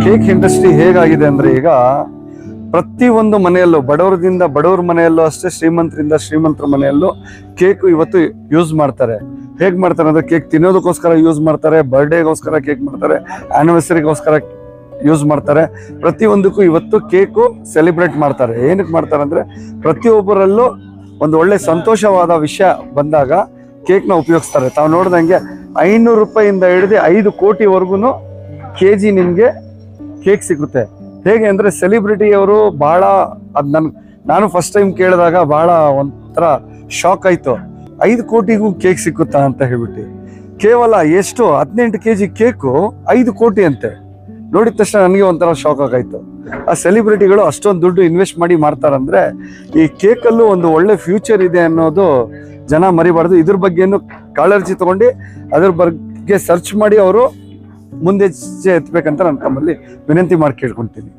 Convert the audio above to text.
Cake industry ಹೇಗಾಗಿದೆ ಅಂದ್ರೆ ಈಗ ಪ್ರತಿಯೊಂದು ಮನೆಯಲ್ಲೂ ಬಡವರದಿಂದ ಬಡವ್ರ ಮನೆಯಲ್ಲೂ ಅಷ್ಟೇ, ಶ್ರೀಮಂತರಿಂದ ಶ್ರೀಮಂತರ ಮನೆಯಲ್ಲೂ ಕೇಕ್ ಇವತ್ತು ಯೂಸ್ ಮಾಡ್ತಾರೆ. ಹೇಗ್ ಮಾಡ್ತಾರೆ ಅಂದ್ರೆ ಕೇಕ್ ತಿನ್ನೋದಕ್ಕೋಸ್ಕರ ಯೂಸ್ ಮಾಡ್ತಾರೆ, ಬರ್ಡೇಗೋಸ್ಕರ ಕೇಕ್ ಮಾಡ್ತಾರೆ, ಆನಿವರ್ಸರಿಗೋಸ್ಕರ ಯೂಸ್ ಮಾಡ್ತಾರೆ. ಪ್ರತಿಯೊಂದಕ್ಕೂ ಇವತ್ತು ಕೇಕು ಸೆಲೆಬ್ರೇಟ್ ಮಾಡ್ತಾರೆ. ಏನಕ್ಕೆ ಮಾಡ್ತಾರೆ ಅಂದ್ರೆ ಪ್ರತಿಯೊಬ್ಬರಲ್ಲೂ ಒಂದು ಒಳ್ಳೆ ಸಂತೋಷವಾದ ವಿಷಯ ಬಂದಾಗ ಕೇಕ್ನ ಉಪಯೋಗಿಸ್ತಾರೆ. ತಾವು ನೋಡ್ದಂಗೆ 500 ರೂಪಾಯಿಂದ ಹಿಡಿದು 5 ಕೋಟಿವರೆಗೂ ಕೆಜಿ ನಿಮ್ಗೆ ಕೇಕ್ ಸಿಗುತ್ತೆ. ಹೇಗೆ ಅಂದ್ರೆ ಸೆಲೆಬ್ರಿಟಿಯವರು ಬಹಳ ನಾನು ಫಸ್ಟ್ ಟೈಮ್ ಕೇಳಿದಾಗ ಬಹಳ ಒಂಥರ ಶಾಕ್ ಆಯ್ತು. 5 ಕೋಟಿಗೂ ಕೇಕ್ ಸಿಕ್ಕುತ್ತಾ ಅಂತ ಹೇಳ್ಬಿಟ್ಟು. ಕೇವಲ ಎಷ್ಟು 18 ಕೆಜಿ ಕೇಕು 5 ಕೋಟಿ ಅಂತೆ. ನೋಡಿದ ತಕ್ಷಣ ನನಗೆ ಒಂಥರ ಶಾಕ್ ಆಗಾಯ್ತು. ಆ ಸೆಲೆಬ್ರಿಟಿಗಳು ಅಷ್ಟೊಂದು ದುಡ್ಡು ಇನ್ವೆಸ್ಟ್ ಮಾಡಿ ಮಾಡ್ತಾರಂದ್ರೆ ಈ ಕೇಕಲ್ಲೂ ಒಂದು ಒಳ್ಳೆ ಫ್ಯೂಚರ್ ಇದೆ ಅನ್ನೋದು ಜನ ಮರಿಬಾರ್ದು. ಇದ್ರ ಬಗ್ಗೆನು ಕಾಳಜಿ ತಗೊಂಡು ಅದ್ರ ಬಗ್ಗೆ ಸರ್ಚ್ ಮಾಡಿ ಅವರು ಮುಂದೆ ಎತ್ತಬೇಕಂತ ನಾನು ತಮ್ಮಲ್ಲಿ ವಿನಂತಿ ಮಾಡಿ ಕೇಳ್ಕೊಳ್ತೀನಿ.